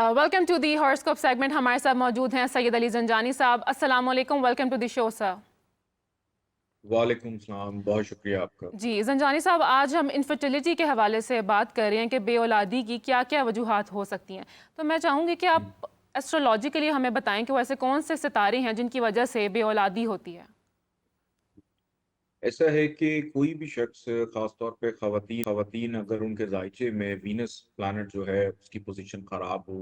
Welcome to the horoscope segment. हमारे साथ मौजूद हैं सैयद अली जंजानी साहब। अस्सलाम वालेकुम, welcome to the show sir. वालेकुम सलाम, बहुत शुक्रिया आपका। जी जंजानी साहब, आज हम इनफर्टिलिटी के हवाले से बात कर रहे हैं कि बेऔलादी की क्या क्या वजूहात हो सकती हैं। तो मैं चाहूँगी कि हम्म, आप एस्ट्रोलॉजिकली हमें बताएं कि वो ऐसे कौन से सितारे हैं जिनकी वजह से बेऔलादी होती है। ऐसा है कि कोई भी शख्स, खासतौर पे खवातीन अगर उनके जायचे में वीनस प्लैनेट जो है उसकी पोजीशन खराब हो,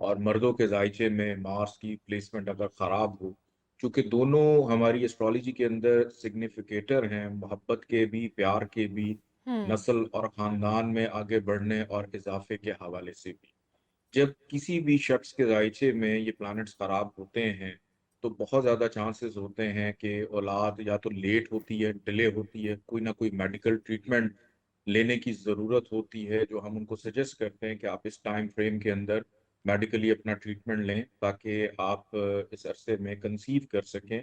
और मर्दों के जायचे में मार्स की प्लेसमेंट अगर खराब हो, क्योंकि दोनों हमारी एस्ट्रोलॉजी के अंदर सिग्निफिकेटर हैं, मोहब्बत के भी, प्यार के भी, हम्म। नस्ल और ख़ानदान में आगे बढ़ने और इजाफे के हवाले से भी। जब किसी भी शख्स के जायचे में ये प्लैनेट्स खराब होते हैं, तो बहुत ज़्यादा चांसेस होते हैं कि औलाद या तो लेट होती है, डिले होती है, कोई ना कोई मेडिकल ट्रीटमेंट लेने की ज़रूरत होती है, जो हम उनको सजेस्ट करते हैं कि आप इस टाइम फ्रेम के अंदर मेडिकली अपना ट्रीटमेंट लें, ताकि आप इस अरसे में कंसीव कर सकें।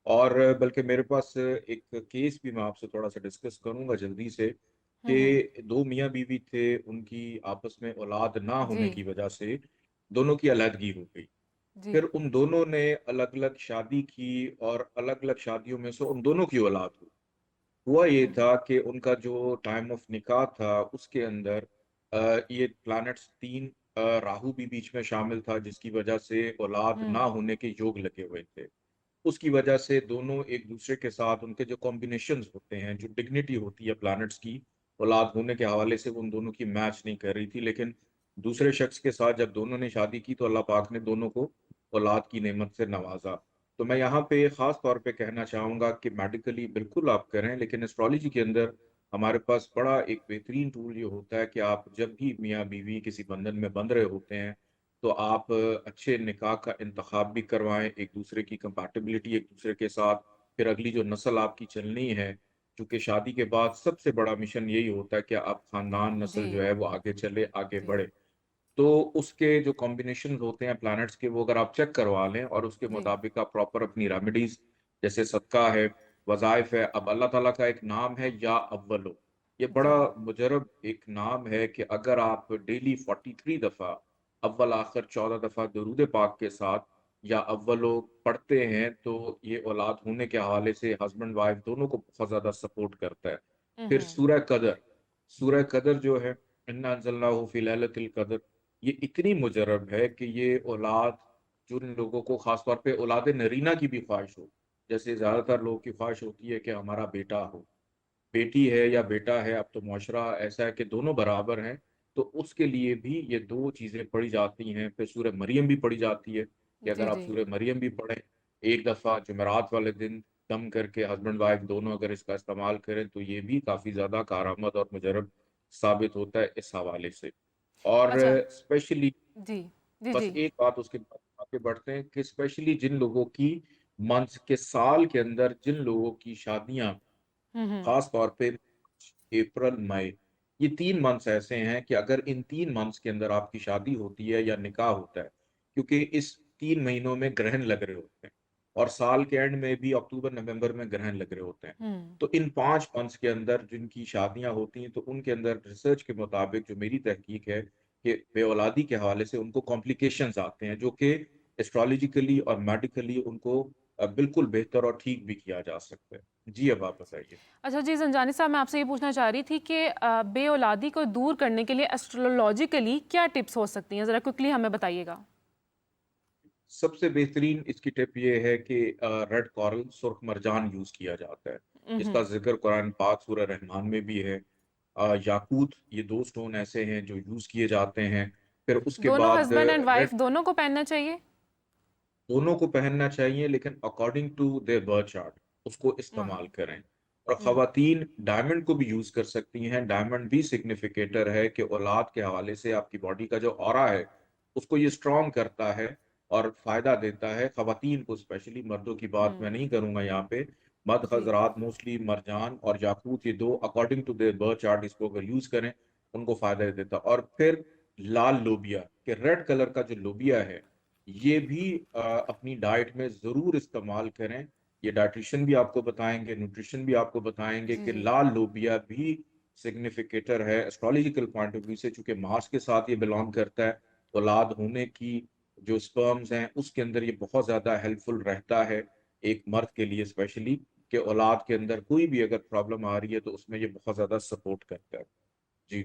और बल्कि मेरे पास एक केस भी मैं आपसे थोड़ा सा डिस्कस करूंगा जल्दी से, हम्म। कि दो मियाँ बीवी थे, उनकी आपस में औलाद ना जी। होने की वजह से दोनों की अलहदगी हो गई। जी। फिर उन दोनों ने अलग अलग शादी की, और अलग अलग शादियों में से उन दोनों की औलाद हुई। हुआ ये हम्म। था कि उनका जो टाइम ऑफ निकाह था उसके अंदर ये प्लैनेट्स तीन, राहु भी बीच में शामिल था, जिसकी वजह से औलाद ना हम्म। होने के योग लगे हुए थे। उसकी वजह से दोनों एक दूसरे के साथ, उनके जो कॉम्बिनेशंस होते हैं, जो डिग्निटी होती है प्लैनेट्स की, औलाद होने के हवाले से वो उन दोनों की मैच नहीं कर रही थी। लेकिन दूसरे शख्स के साथ जब दोनों ने शादी की, तो अल्लाह पाक ने दोनों को औलाद की नेमत से नवाजा। तो मैं यहाँ पे खास तौर पे कहना चाहूंगा कि मेडिकली बिल्कुल आप करें, लेकिन एस्ट्रोलॉजी के अंदर हमारे पास बड़ा एक बेहतरीन टूल ये होता है कि आप जब भी मियाँ बीवी किसी बंधन में बंध रहे होते हैं, तो आप अच्छे निकाह का इंतखाब भी करवाएं, एक दूसरे की कंपैटिबिलिटी एक दूसरे के साथ, फिर अगली जो नस्ल आपकी चलनी है, क्योंकि शादी के बाद सबसे बड़ा मिशन यही होता है कि आप खानदान जी। नस्ल जो है वो आगे चले, आगे जी। बढ़े। तो उसके जो कॉम्बिनेशन होते हैं प्लैनेट्स के, वो अगर आप चेक करवा लें और उसके जी। मुताबिक आप प्रॉपर अपनी रेमेडीज, जैसे सदका है, वज़ाइफ है। अब अल्लाह ताला का एक नाम है या अव्वलो, ये जी। बड़ा मुजरब एक नाम है कि अगर आप डेली 43 दफ़ा अव्वल आखिर 14 दफ़ा दरूद पाक के साथ या अव्वलो पढ़ते हैं, तो ये औलाद होने के हवाले से हस्बैंड वाइफ दोनों को बहुत ज़्यादा सपोर्ट करता है। फिर हम्म। सूरह कदर जो है, इन्ना अंज़लनाहु फी लैलतिल कदर, ये इतनी मुजरब है कि ये औलाद, जिन लोगों को खासतौर पे औलाद नरीना की भी ख्वाहिश हो, जैसे ज़्यादातर लोगों की ख्वाहिश होती है कि हमारा बेटा हो, बेटी है या बेटा है, अब तो मुआशरा ऐसा है कि दोनों बराबर हैं, तो उसके लिए भी ये दो चीज़ें पढ़ी जाती हैं। फिर सूरह मरियम भी पढ़ी जाती है, कि अगर जी। आप जी। सूरह मरियम भी पढ़ें एक दफ़ा जुमेरात वाले दिन, दम करके हस्बैंड वाइफ दोनों अगर इसका इस्तेमाल करें, तो ये भी काफ़ी ज़्यादा कारआमद और मुजरब साबित होता है इस हवाले से। और अच्छा। स्पेशली, जी। जी। बस जी। एक बात उसके बाद आगे बढ़ते हैं, कि स्पेशली जिन लोगों की मंथ के साल के अंदर जिन लोगों की शादियां, हम्म। खास तौर पे अप्रैल मई, ये 3 मंथ्स ऐसे हैं कि अगर इन 3 मंथ्स के अंदर आपकी शादी होती है या निकाह होता है, क्योंकि इस 3 महीनों में ग्रहण लग रहे होते हैं, और साल के एंड में भी अक्टूबर नवंबर में ग्रहण लग रहे होते हैं। हम्म। तो इन 5 मंथ्स के अंदर जिनकी शादियां होती हैं, तो उनके अंदर रिसर्च के मुताबिक, जो मेरी तहकीक है, कि बेऔलादी के हवाले से उनको कॉम्प्लिकेशंस आते हैं, जो कि एस्ट्रोलॉजिकली और मेडिकली उनको बिल्कुल बेहतर और ठीक भी किया जा सकता है। जी, अब आप बताइए। अच्छा जी जंजानी साहब, मैं आपसे ये पूछना चाह रही थी कि बेऔलादी को दूर करने के लिए एस्ट्रोलॉजिकली क्या टिप्स हो सकती हैं, ज़रा क्विकली हमें बताइएगा। सबसे बेहतरीन इसकी टिप ये है कि रेड कॉरल, सुर्ख मरजान यूज किया जाता है, जिसका हम्म। जिक्र कुरान पाक सूरह रहमान में भी है। याकूत, ये दो स्टोन ऐसे हैं जो यूज किए जाते हैं। फिर उसके दोनों बाद हस्बैंड एंड रेड, वाइफ दोनों को पहनना चाहिए। दोनों को पहनना चाहिए, लेकिन according to their birth chart उसको हाँ। इस्तेमाल करें। और हम्म। खवातीन डायमंड को भी यूज कर सकती हैं। डायमंड भी सिग्निफिकेटर है कि औलाद के हवाले से आपकी बॉडी का जो ऑरा है उसको ये स्ट्रॉन्ग करता है और फायदा देता है खवातीन को स्पेशली। मर्दों की बात मैं नहीं करूंगा यहाँ पे। मर्द जी। हजरात मोस्टली मरजान और याकूत, ये दो according to their birth chart इसको अगर यूज करें, उनको फायदा देता है। और फिर लाल लोबिया, के रेड कलर का जो लोबिया है, ये भी अपनी डाइट में जरूर इस्तेमाल करें। ये डाइटिशियन भी आपको बताएंगे, न्यूट्रिशन भी आपको बताएंगे जी। कि जी। लाल लोबिया भी सिग्निफिकेटर है एस्ट्रोलॉजिकल पॉइंट ऑफ व्यू से, चूंकि मार्स के साथ ये बिलोंग करता है। औलाद होने की जो स्पर्म्स हैं उसके अंदर ये बहुत ज़्यादा हेल्पफुल रहता है, एक मर्द के लिए स्पेशली, कि औलाद के अंदर कोई भी अगर प्रॉब्लम आ रही है तो उसमें ये बहुत ज़्यादा सपोर्ट करता है। जी।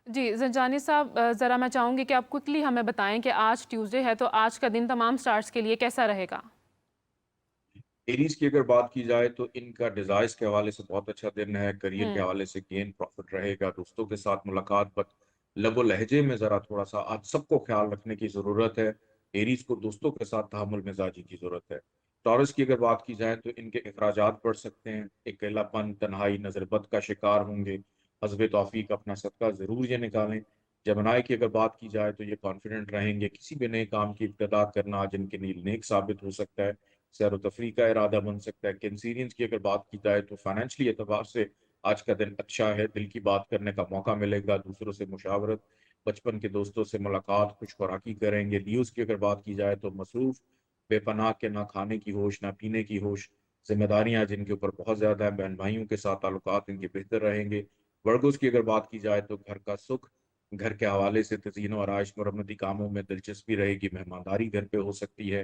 जी, ज़रजानी साहब, ज़रा मैं चाहूँगी कि आप क्विकली हमें बताएँ कि आज ट्यूसडे है, तो आज का दिन तमाम स्टार्स के लिए कैसा रहेगा? एरीज़ की अगर बात की जाए तो इनका डिज़ायर्स के हवाले से बहुत अच्छा दिन है, करियर के हुँ, हवाले से गेन प्रॉफ़िट रहेगा, दोस्तों के साथ मुलाकात, बट लबो लहजे में ज़रा थोड़ा-सा आज सबको ख़्याल रखने की ज़रूरत है। एरीज़ को दोस्तों के साथ तहम्मुल मिज़ाजी की ज़रूरत है। टॉरस की अगर बात की जाए तो इनके अखराजात बढ़ सकते हैं, अकेलापन, तन्हाई, नज़र-बद का शिकार होंगे, हस्ब तौफ़ीक अपना सदका ज़रूर ये निकालें। जेमिनी की अगर बात की जाए तो ये कॉन्फिडेंट रहेंगे, किसी भी नए काम की इब्तिदा करना आज इनके लिए नेक साबित हो सकता है। सैर-व-तफ़रीह का इरादा बन सकता है। कैंसेरियंस की अगर बात की जाए तो फाइनेंशियली एतबार से आज का दिन अच्छा है, दिल की बात करने का मौका मिलेगा, दूसरों से मुशावरत, बचपन के दोस्तों से मुलाकात, खुशखुराकी करेंगे। लियोज़ की अगर बात की जाए तो मसरूफ़, बेपनाह के ना खाने की होश, ना पीने की होश, ज़िम्मेदारियाँ जिनके ऊपर बहुत ज़्यादा हैं, बहन-भाइयों के साथ ताल्लुकात इनके बेहतर रहेंगे। वर्गोज़ की अगर बात की जाए तो घर का सुख, घर के हवाले से तज़ीन व आराइश, मरम्मती कामों में दिलचस्पी रहेगी, मेहमानदारी घर पे हो सकती है।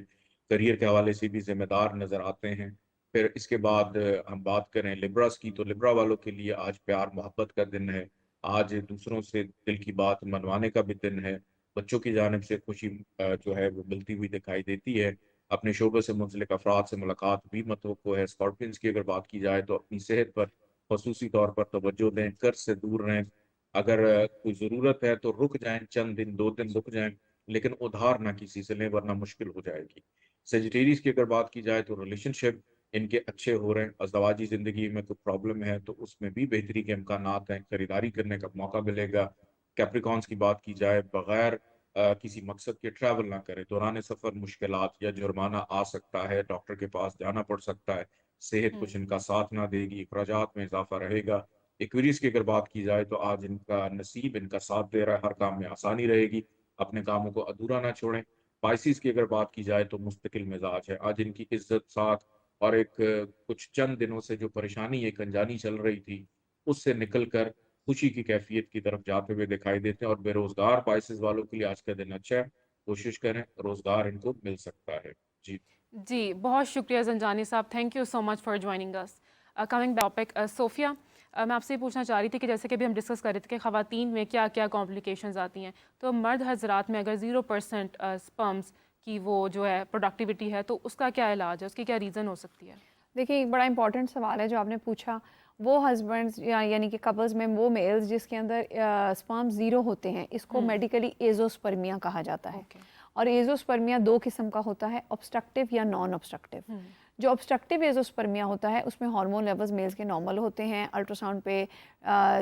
करियर के हवाले से भी ज़िम्मेदार नज़र आते हैं। फिर इसके बाद हम बात करें लिब्रास की, तो लिब्रा वालों के लिए आज प्यार-मोहब्बत का दिन है। आज दूसरों से दिल की बात मनवाने का भी दिन है। बच्चों की जानिब से खुशी जो है वो मिलती हुई दिखाई देती है। अपने शोबे से मुंसलिक अफ़राद से मुलाकात भी मतवक्को है। स्कॉर्पियंस की अगर बात की जाए तो अपनी सेहत पर ख़ुसूसी तौर पर तवज्जो दें, कर्ज़ से दूर रहें। अगर कोई ज़रूरत है तो रुक जाएँ, चंद दिन, 2 दिन रुक जाएँ, लेकिन उधार ना किसी से लें वरना मुश्किल हो जाएगी। सेजिटेरियस की अगर बात की जाए तो रिलेशनशिप इनके अच्छे हो रहे हैं, अज़दवाजी ज़िंदगी में कोई प्रॉब्लम है तो उसमें भी बेहतरी के इम्कानात हैं, खरीदारी करने का मौका मिलेगा। कैप्रिकॉर्न्स की बात की जाए, बगैर किसी मकसद के ट्रैवल ना करें, दौरान सफ़र मुश्किलात या जुर्माना आ सकता है, डॉक्टर के पास जाना पड़ सकता है, सेहत कुछ हुँ। इनका साथ ना देगी, अखराजात में इज़ाफ़ा रहेगा। एक्वेरियस की अगर बात की जाए तो आज इनका नसीब इनका साथ दे रहा है, हर काम में आसानी रहेगी, अपने कामों को अधूरा ना छोड़ें। पाइसेस की अगर बात की जाए तो मुस्तकिल मिजाज है। आज इनकी इज़्ज़त साथ और एक कुछ चंद दिनों से जो परेशानी एक अनजानी चल रही थी, उससे निकल कर खुशी की कैफ़ियत की तरफ जाते हुए दिखाई देते हैं और बेरोज़गार पाइसेस वालों के लिए आज का दिन अच्छा है। कोशिश करें, रोज़गार इनको मिल सकता है। जी। जी, बहुत शुक्रिया ज़ंजानी साहब, thank you so much for joining us. Coming topic, Sofia, मैं आपसे ये पूछना चाह रही थी कि जैसे कि अभी हम डिस्कस कर रहे थे कि ख़वातीन में क्या-क्या कॉम्प्लिकेशंस आती हैं, तो मर्द हज़रात में अगर 0% स्पर्म्स की वो जो है प्रोडक्टिविटी है, तो उसका क्या इलाज है? उसकी क्या रीज़न हो सकती है? देखिए, एक बड़ा इंपॉर्टेंट सवाल है जो आपने पूछा। वो हस्बैंड्स या यानी कि कपल्स में वो मेल्स जिसके अंदर स्पर्म ज़ीरो होते हैं, इसको हुँ, मेडिकली एज़ोस्पर्मिया कहा जाता है। ओके। और एज़ोस्पर्मिया 2 किस्म का होता है, ऑब्स्ट्रक्टिव या नॉन ऑब्स्ट्रक्टिव। हुँ, जो ऑब्स्ट्रक्टिव एज़ोस्पर्मिया होता है उसमें हार्मोन लेवल्स मेल्स के नॉर्मल होते हैं, अल्ट्रासाउंड पे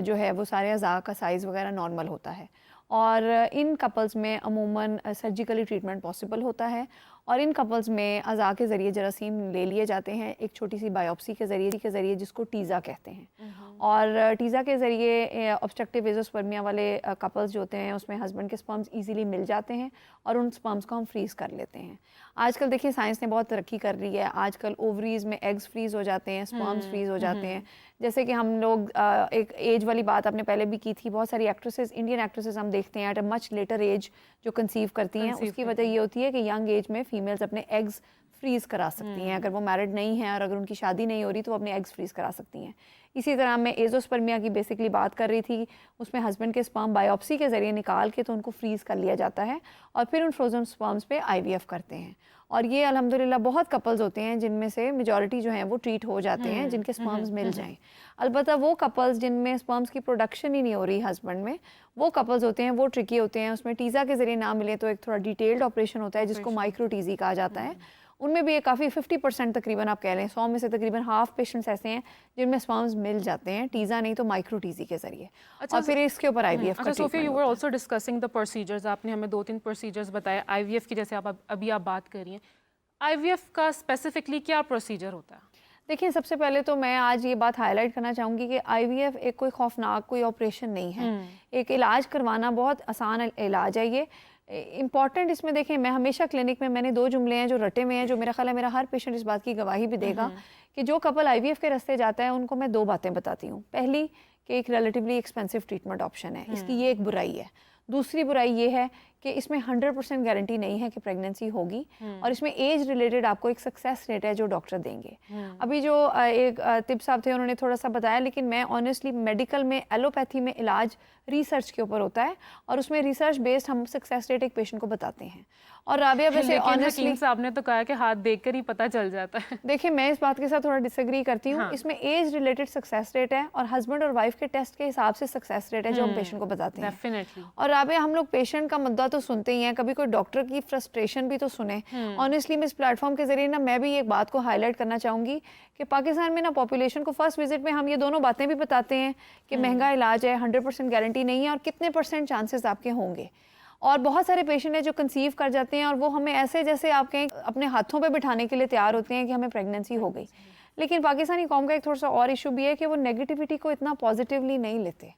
जो है वो सारे अज़ा का साइज़ वगैरह नॉर्मल होता है। और इन कपल्स में अमूमन सर्जिकली ट्रीटमेंट पॉसिबल होता है। और इन कपल्स में अज़ा के ज़रिए जरासीम ले लिए जाते हैं एक छोटी सी बायोप्सी के ज़रिए जिसको टीज़ा कहते हैं। उहुँ, और टीज़ा के ज़रिए ऑब्स्ट्रक्टिव एज़ोस्पर्मिया वाले कपल्स जो होते हैं उसमें हस्बैंड के स्पर्म्स इजीली मिल जाते हैं और उन स्पर्म्स को हम फ्रीज़ कर लेते हैं। आजकल देखिए साइंस ने बहुत तरक्की कर ली है। आजकल ओवरीज़ में एग्स फ्रीज़ हो जाते हैं, स्पर्म्स हुँ, फ्रीज़ हो जाते हैं। उहुँ, जैसे कि हम लोग एक एज वाली बात आपने पहले भी की थी, बहुत सारी एक्ट्रेसेस, इंडियन एक्ट्रेसेस हम देखते हैं at a much later age जो कंसीव करती हैं। कंसीव उसकी वजह करती ये हैं। होती है कि यंग एज में फीमेल्स अपने एग्स फ्रीज़ करा सकती हैं। अगर हुँ, वो मैरिड नहीं हैं और अगर उनकी शादी नहीं हो रही तो वो अपने एग्स फ्रीज़ करा सकती हैं। इसी तरह मैं एज़ोस्पर्मिया की बेसिकली बात कर रही थी। उसमें हस्बैंड के स्पर्म बायोप्सी के ज़रिए निकाल के तो उनको फ्रीज़ कर लिया जाता है और फिर उन फ्रोज़न स्पर्म्स पे आईवीएफ करते हैं। और ये अल्हम्दुलिल्लाह बहुत कपल्स होते हैं जिनमें से मेजॉरिटी जो हैं वो ट्रीट हो जाते हैं, हुँ, जिनके उहुँ, स्पर्म्स मिल उहुँ, जाएँ। अलबत्ता वो कपल्स जिनमें स्पर्म्स की प्रोडक्शन ही नहीं हो रही हस्बैंड में, वो कपल्स होते हैं, वो ट्रिकी होते हैं। उसमें टीज़ा के ज़रिए ना मिले तो एक थोड़ा डिटेल्ड ऑपरेशन होता है जिसको ऑपरेशन माइक्रो होता टीज़ी कहा जाता है। है। हुँ। उनमें भी ये काफ़ी 50% तकरीबन आप कह लें, 100 में से तकरीबन हाफ़ पेशेंट्स ऐसे हैं जिनमें स्पर्म्स मिल जाते हैं, टीज़ा नहीं तो माइक्रो टीज़ी के ज़रिए। अच्छा और फिर इसके ऊपर आईवीएफ का अच्छा सोफिया, ट्रीटमेंट यू वर होता है। आल्सो डिस्कसिंग द प्रोसीजर्स, आपने हमें 2-3 प्रोसीजर्स बताए आईवीएफ की, जैसे अभी आप बात कर रही हैं। आईवीएफ का स्पेसिफिकली क्या प्रोसीजर होता है? देखिए, सबसे पहले तो मैं आज ये बात हाईलाइट करना चाहूँगी कि आईवीएफ एक कोई खौफनाक कोई ऑपरेशन नहीं है। हुँ, एक इलाज करवाना बहुत आसान इलाज है ये। इम्पॉर्टेंट इसमें देखें, मैं हमेशा क्लिनिक में मैंने 2 जुमले हैं जो रटे हुए हैं, जो मेरा ख़्याल है मेरा हर पेशेंट इस बात की गवाही भी देगा उहुँ, कि जो कपल आईवीएफ के रास्ते जाता है उनको मैं 2 बातें बताती हूँ। पहली कि एक रिलेटिवली एक्सपेंसिव ट्रीटमेंट ऑप्शन है, इसकी हुँ, ये एक बुराई है। दूसरी बुराई ये है कि इसमें 100% गारंटी नहीं है कि प्रेगनेंसी होगी, और इसमें एज रिलेटेड आपको एक सक्सेस रेट है जो डॉक्टर देंगे। अभी जो एक तिब साहब थे उन्होंने थोड़ा सा बताया, लेकिन मैं ऑनेस्टली मेडिकल में एलोपैथी में इलाज रिसर्च के ऊपर होता है और उसमें रिसर्च बेस्ड हम सक्सेस रेट एक पेशेंट को बताते हैं। और राबिया वैसे ऑनेस्टली आपने तो कहा कि हाथ देखकर ही पता चल जाता है। देखिए मैं इस बात के साथ थोड़ा डिसएग्री करती हूँ। इसमें एज रिलेटेड सक्सेस रेट है और हस्बैंड और वाइफ के टेस्ट के हिसाब से सक्सेस रेट है जो हम पेशेंट को बताते हैं। डेफिनेटली। और राबिया हम लोग पेशेंट का मुद्दा तो सुनते ही हैं, कभी कोई डॉक्टर की फ्रस्ट्रेशन भी तो सुने। ऑनेस्टली मैं इस प्लेटफॉर्म के जरिए ना मैं भी एक बात को हाईलाइट करना चाहूँगी कि पाकिस्तान में ना पॉपुलेशन को फर्स्ट विजिट में हम ये दोनों बातें भी बताते हैं कि महंगा इलाज है, 100% गारंटी नहीं है और कितने % चांसेस आपके होंगे। और बहुत सारे पेशेंट हैं जो कंसीव कर जाते हैं और वो हमें ऐसे जैसे आप कहें अपने हाथों पे बिठाने के लिए तैयार होते हैं कि हमें प्रेगनेंसी हो गई। लेकिन पाकिस्तानी कौम का एक थोड़ा सा और इशू भी है कि वो नेगेटिविटी को इतना पॉजिटिवली नहीं लेते।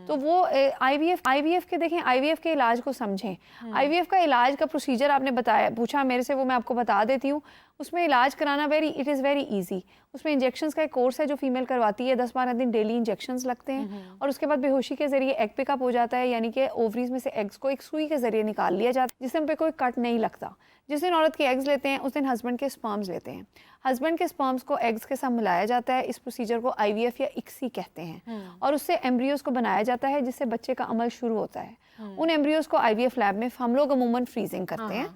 तो वो आईवीएफ के देखें, आईवीएफ के इलाज को समझें। आईवीएफ का इलाज का प्रोसीजर आपने बताया, पूछा मेरे से, वो मैं आपको बता देती हूँ। उसमें इलाज कराना इट इज़ वेरी ईजी। उसमें इंजेक्शंस का एक कोर्स है जो फीमेल करवाती है, 10-12 दिन डेली इंजेक्शंस लगते हैं और उसके बाद बेहोशी के जरिए एग पिकअप हो जाता है, यानी कि ओवरीज में से एग्स को एक सुई के जरिए निकाल लिया जाता है जिसमें पे कोई कट नहीं लगता। जिस दिन औरत के एग्स लेते हैं उस दिन हस्बैंड के स्पर्म्स लेते हैं। हस्बैंड के स्पर्म्स को एग्स के साथ मिलाया जाता है। इस प्रोसीजर को आईवीएफ या इक्सी कहते हैं और उससे एम्ब्रियोज को बनाया जाता है जिससे बच्चे का अमल शुरू होता है। उन एम्ब्रियोज को आईवीएफ लैब में हम लोग अमूमन फ्रीजिंग करते हैं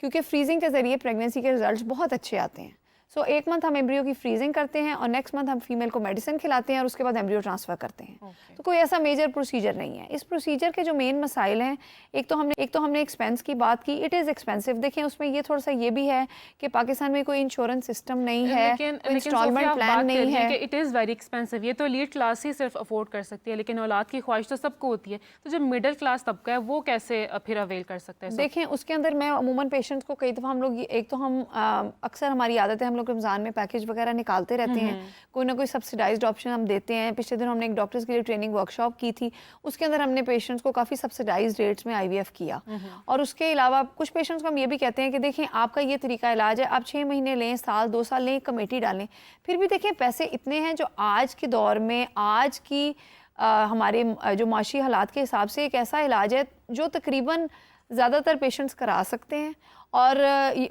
क्योंकि फ्रीजिंग के जरिए प्रेगनेंसी के रिजल्ट्स बहुत अच्छे आते हैं। सो एक मंथ हम एम्ब्रियो की फ्रीजिंग करते हैं और नेक्स्ट मंथ हम फीमेल को मेडिसिन खिलाते हैं और उसके बाद एम्ब्रियो ट्रांसफ़र करते हैं। तो कोई ऐसा मेजर प्रोसीजर नहीं है। इस प्रोसीजर के जो मेन मसाइल हैं, एक तो हमने एक्सपेंस की बात की। It is expensive. देखें उसमें ये थोड़ा सा ये भी है कि पाकिस्तान में कोई इंश्योरेंस सिस्टम नहीं है, इंस्टॉलमेंट प्लान नहीं है। It is very expensive. ये तो एलीट क्लास ही सिर्फ अफोर्ड कर सकती है, लेकिन औलाद की ख्वाहिश तो सबको होती है। तो जो मिडिल क्लास तबका है वो कैसे फिर अवेल कर सकता है? देखें उसके अंदर मैं अमूमन पेशेंट्स को कई दफ़ा हम लोग, एक तो हम अक्सर हमारी आदत है हम लोग रमज़ान में पैकेज वगैरह निकालते रहते हैं, कोई ना कोई सब्सिडाइज्ड ऑप्शन हम देते हैं। पिछले दिन हमने एक डॉक्टर्स के लिए ट्रेनिंग वर्कशॉप की थी, उसके अंदर हमने पेशेंट्स को काफ़ी सब्सिडाइज्ड रेट्स में आईवीएफ किया। और उसके अलावा कुछ पेशेंट्स को हम ये भी कहते हैं कि देखें आपका ये तरीका इलाज है, आप 6 महीने लें, साल 2 साल लें, कमेटी डालें। फिर भी देखें पैसे इतने हैं जो आज के दौर में, आज की हमारे जो माशी हालात के हिसाब से एक ऐसा इलाज है जो तकरीबन ज़्यादातर पेशेंट्स करा सकते हैं। और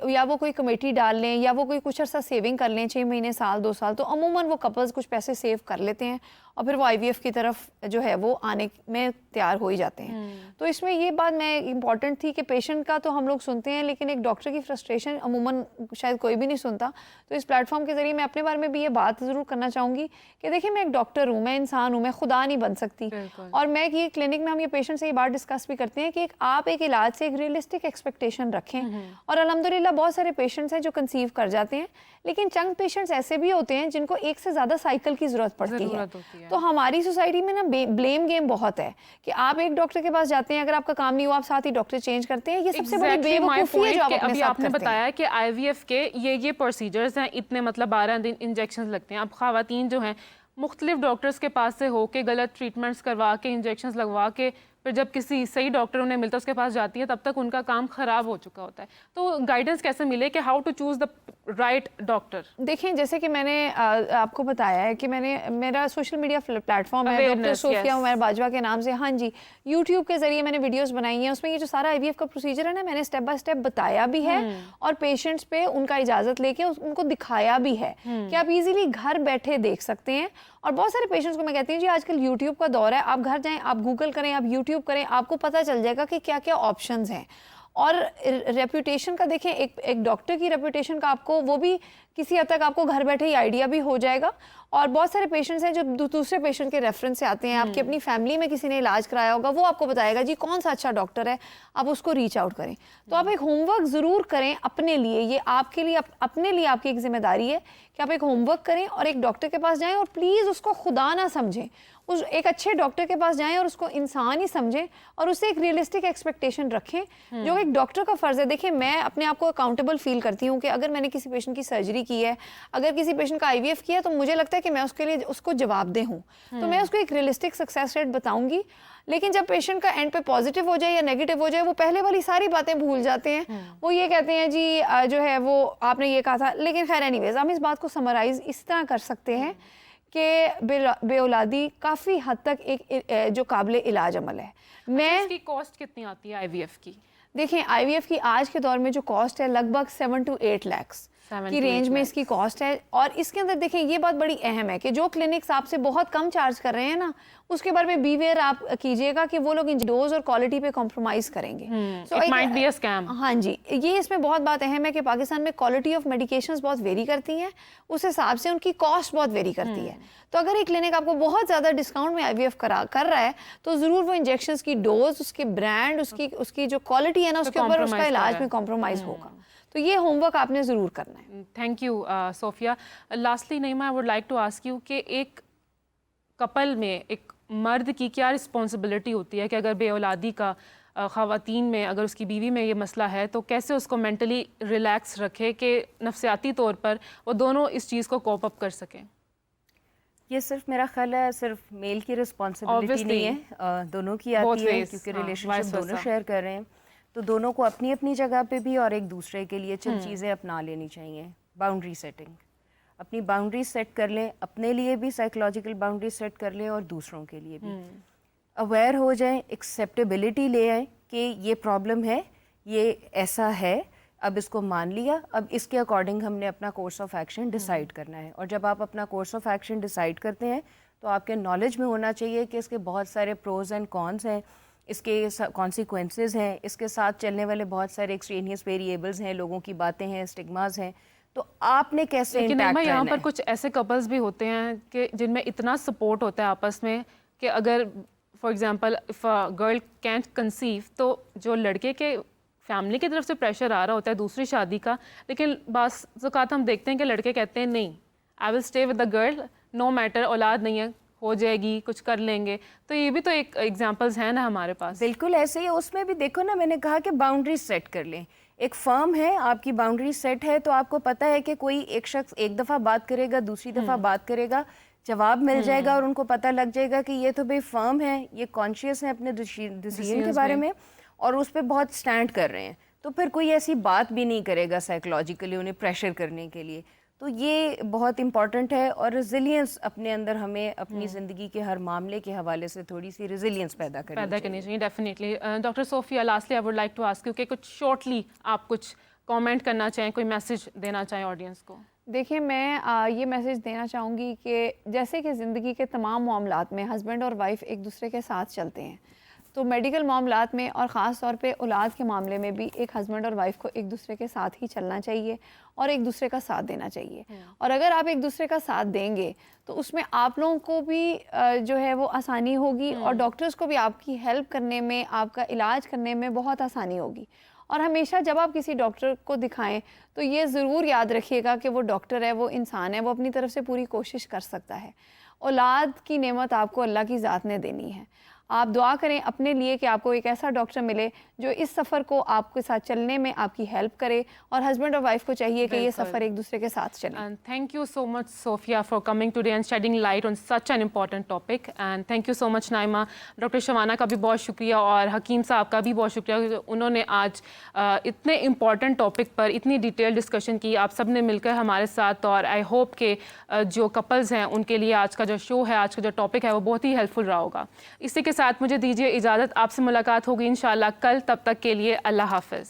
या वो कोई कमेटी डाल लें या वो कोई कुछ अर्सा सेविंग कर लें, 6 महीने, साल, 2 साल, तो अमूमन वो कपल्स कुछ पैसे सेव कर लेते हैं और फिर वो आईवीएफ की तरफ जो है वो आने में तैयार हो ही जाते हैं। तो इसमें ये बात मैं इम्पॉर्टेंट थी कि पेशेंट का तो हम लोग सुनते हैं, लेकिन एक डॉक्टर की फ्रस्ट्रेशन अमूमन शायद कोई भी नहीं सुनता। तो इस प्लेटफॉर्म के ज़रिए मैं अपने बारे में भी ये बात ज़रूर करना चाहूँगी कि देखिए मैं एक डॉक्टर हूँ, मैं इंसान हूँ, मैं खुदा नहीं बन सकती। और मैं ये क्लिनिक में हम ये पेशेंट से ये बात डिस्कस भी करते हैं कि आप एक इलाज से एक रियलिस्टिक एक्सपेक्टेशन रखें। और अल्हम्दुलिल्लाह बहुत सारे पेशेंट्स हैं जो कंसीव कर जाते हैं, लेकिन चंद पेशेंट्स ऐसे भी होते हैं जिनको एक से ज़्यादा साइकिल की ज़रूरत पड़ती है। तो हमारी सोसाइटी में ना ब्लेम गेम बहुत है कि आप एक डॉक्टर के पास जाते हैं, अगर आपका काम नहीं हुआ आप साथ ही डॉक्टर चेंज करते हैं। ये सबसे बड़ी बेवकूफ़ी है जो आप अपने साथ आपने बताया कि आईवीएफ के ये प्रोसीजर्स हैं, इतने मतलब 12 दिन इंजेक्शन लगते हैं। अब ख़वातीन जो हैं मुख्तलिफ डॉक्टर्स के पास से होके गलत ट्रीटमेंट्स करवा के, इंजेक्शंस लगवा के, फिर जब किसी सही डॉक्टर उन्हें मिलता है उसके पास जाती है, तब तक उनका काम ख़राब हो चुका होता है। तो गाइडेंस कैसे मिले कि how to choose the right doctor? देखें जैसे कि मैंने आपको बताया है कि मेरा सोशल मीडिया प्लेटफॉर्म है डॉक्टर सोफिया उमर बाजवा के नाम से। हाँ जी, यूट्यूब के ज़रिए मैंने वीडियोस बनाई हैं, उसमें ये जो सारा आईवीएफ का प्रोसीजर है ना, मैंने स्टेप बाय स्टेप बताया भी है और पेशेंट्स पे उनका इजाज़त लेके उनको दिखाया भी है कि आप इजीली घर बैठे देख सकते हैं। और बहुत सारे पेशेंट्स को मैं कहती हूँ जी आजकल यूट्यूब का दौर है, आप घर जाएं, आप गूगल करें, आप यूट्यूब करें, आपको पता चल जाएगा कि क्या क्या ऑप्शंस हैं। और रेप्यूटेशन का देखें, एक डॉक्टर की रेप्यूटेशन का आपको वो भी किसी हद तक आपको घर बैठे ही आइडिया भी हो जाएगा। और बहुत सारे पेशेंट्स हैं जो दूसरे पेशेंट के रेफरेंस से आते हैं, आपकी अपनी फैमिली में किसी ने इलाज कराया होगा, वो आपको बताएगा जी कौन सा अच्छा डॉक्टर है, आप उसको रीच आउट करें। तो आप एक होमवर्क ज़रूर करें अपने लिए, ये आपके लिए अपने लिए आपकी एक जिम्मेदारी है कि आप एक होमवर्क करें और एक डॉक्टर के पास जाएं और प्लीज़ उसको खुदा ना समझें, उस एक अच्छे डॉक्टर के पास जाएं और उसको इंसान ही समझें और उससे एक रियलिस्टिक एक्सपेक्टेशन रखें जो एक डॉक्टर का फ़र्ज़ है। देखिए मैं अपने आप को अकाउंटेबल फील करती हूँ कि अगर मैंने किसी पेशेंट की सर्जरी की है, अगर किसी पेशेंट का आईवीएफ किया, तो मुझे लगता है कि मैं उसके लिए उसको जवाबदेह हूँ, तो मैं उसको एक रियलिस्टिक सक्सेस रेट बताऊँगी। लेकिन जब पेशेंट का एंड पे पॉजिटिव हो जाए या नेगेटिव हो जाए, वो पहले वाली सारी बातें भूल जाते हैं। वो ये कहते हैं जी जो है वो आपने ये कहा था। लेकिन खैर एनीवेज हम इस बात को समराइज इस तरह कर सकते हैं कि बेऔलादी काफ़ी हद तक एक जो काबिल इलाज अमल है। इसकी कॉस्ट कितनी आती है आईवीएफ की? देखें आईवीएफ की आज के दौर में जो कॉस्ट है लगभग 7 to 8 लाख 7 की to 8 रेंज में lakhs। इसकी कॉस्ट है। और इसके अंदर देखें ये बात बड़ी अहम है कि जो क्लिनिक्स आपसे बहुत कम चार्ज कर रहे हैं ना, उसके बारे में बीवेयर आप कीजिएगा कि वो लोग इन डोज और क्वालिटी पे कॉम्प्रोमाइज करेंगे। It might be a scam। हाँ जी, ये इसमें बहुत बात अहम है कि पाकिस्तान में क्वालिटी ऑफ मेडिकेशंस बहुत वेरी करती हैं, उस हिसाब से उनकी कॉस्ट बहुत वेरी करती है। तो अगर एक क्लिनिक आपको बहुत ज़्यादा डिस्काउंट में आईवीएफ कर रहा है तो ज़रूर वो इंजेक्शंस की डोज, उसके ब्रांड, उसकी जो क्वालिटी है ना, उसके ऊपर उसका compromise इलाज कर में कॉम्प्रोमाइज़ होगा। तो ये होमवर्क आपने ज़रूर करना है। Thank you Sofia. Lastly Naeema, I would like to ask you कि एक कपल में एक मर्द की क्या रिस्पॉन्सिबिलिटी होती है कि अगर बे औलादी का ख़वातीन में अगर उसकी बीवी में ये मसला है तो कैसे उसको मेंटली रिलैक्स रखे कि नफसियाती तौर पर वो दोनों इस चीज़ को कोप अप कर सकें। ये सिर्फ मेरा ख्याल है सिर्फ मेल की रिस्पॉन्सिबिलिटी Obviously, नहीं है, दोनों की both आती है ways, क्योंकि हाँ, रिलेशनशिप vice दोनों versa। शेयर कर रहे हैं, तो दोनों को अपनी अपनी जगह पे भी और एक दूसरे के लिए चंद चीज़ें अपना लेनी चाहिए। बाउंड्री सेटिंग, अपनी बाउंड्री सेट कर लें, अपने लिए भी साइकोलॉजिकल बाउंड्री सेट कर लें और दूसरों के लिए भी। अवेयर हो जाएं, एक्सेप्टेबिलिटी ले आएँ कि ये प्रॉब्लम है, ये ऐसा है, अब इसको मान लिया, अब इसके अकॉर्डिंग हमने अपना कोर्स ऑफ एक्शन डिसाइड करना है। और जब आप अपना कोर्स ऑफ एक्शन डिसाइड करते हैं तो आपके नॉलेज में होना चाहिए कि इसके बहुत सारे प्रोज एंड कॉन्स हैं, इसके कॉन्सिक्वेंसेस हैं, इसके साथ चलने वाले बहुत सारे एक्सट्रेनियस वेरिएबल्स हैं, लोगों की बातें हैं, स्टिग्मास हैं, तो आपने कैसे लेकिन इंटैक्ट नईमा, यहाँ रहना पर है। कुछ ऐसे कपल्स भी होते हैं कि जिनमें इतना सपोर्ट होता है आपस में कि अगर for example if a girl can't conceive तो जो लड़के के फैमिली की तरफ से प्रेशर आ रहा होता है दूसरी शादी का, लेकिन बास ज़ात हम देखते हैं कि लड़के कहते हैं नहीं, I will stay with the girl, no matter, औलाद नहीं है, हो जाएगी, कुछ कर लेंगे। तो ये भी तो एक एग्जांपल्स हैं ना हमारे पास। बिल्कुल ऐसे ही, उसमें भी देखो ना, मैंने कहा कि बाउंड्री सेट कर लें। एक फर्म है, आपकी बाउंड्री सेट है, तो आपको पता है कि कोई एक शख्स एक दफ़ा बात करेगा, दूसरी दफ़ा बात करेगा, जवाब मिल जाएगा और उनको पता लग जाएगा कि ये तो भाई फर्म है, ये कॉन्शियस है अपने डिसीजन के बारे में और उस पर बहुत स्टैंड कर रहे हैं, तो फिर कोई ऐसी बात भी नहीं करेगा साइकोलॉजिकली उन्हें प्रेशर करने के लिए। तो ये बहुत इंपॉर्टेंट है और रेजिलियंस अपने अंदर हमें अपनी ज़िंदगी के हर मामले के हवाले से थोड़ी सी रेजिलियंस पैदा करनी चाहिए। Definitely. Doctor Sofia, lastly I would like to ask you कि कुछ शॉर्टली आप कुछ कमेंट करना चाहें, कोई मैसेज देना चाहें ऑडियंस को। देखिए, मैं ये मैसेज देना चाहूँगी कि जैसे कि ज़िंदगी के तमाम मामलात में हस्बैंड और वाइफ एक दूसरे के साथ चलते हैं, तो मेडिकल मामलात में और ख़ास तौर पे औलाद के मामले में भी एक हस्बैंड और वाइफ को एक दूसरे के साथ ही चलना चाहिए और एक दूसरे का साथ देना चाहिए। और अगर आप एक दूसरे का साथ देंगे तो उसमें आप लोगों को भी जो है वो आसानी होगी और डॉक्टर्स को भी आपकी हेल्प करने में, आपका इलाज करने में बहुत आसानी होगी। और हमेशा जब आप किसी डॉक्टर को दिखाएं तो ये ज़रूर याद रखिएगा कि वो डॉक्टर है, वो इंसान है, वो अपनी तरफ से पूरी कोशिश कर सकता है। औलाद की नेमत आपको अल्लाह की ज़ात ने देनी है। आप दुआ करें अपने लिए कि आपको एक ऐसा डॉक्टर मिले जो इस सफ़र को आपके साथ चलने में आपकी हेल्प करे, और हस्बैंड और वाइफ को चाहिए कि ये सफ़र एक दूसरे के साथ चले। And thank you so much, Sophia, for coming today and shedding light on such an important topic. And thank you so much, Naima. Doctor Shabana का भी बहुत शुक्रिया और हकीम साहब का भी बहुत शुक्रिया कि उन्होंने आज इतने इम्पॉर्टेंट टॉपिक पर इतनी डिटेल डिस्कशन की आप सब ने मिलकर हमारे साथ। और आई होप कि जो कपल्स हैं उनके लिए आज का जो शो है, आज का जो टॉपिक है, वो बहुत ही हेल्पफुल रहा होगा। इसी के साथ मुझे दीजिए इजाज़त, आपसे मुलाकात होगी इंशाल्लाह कल। तब तक के लिए अल्लाह हाफ़िज़।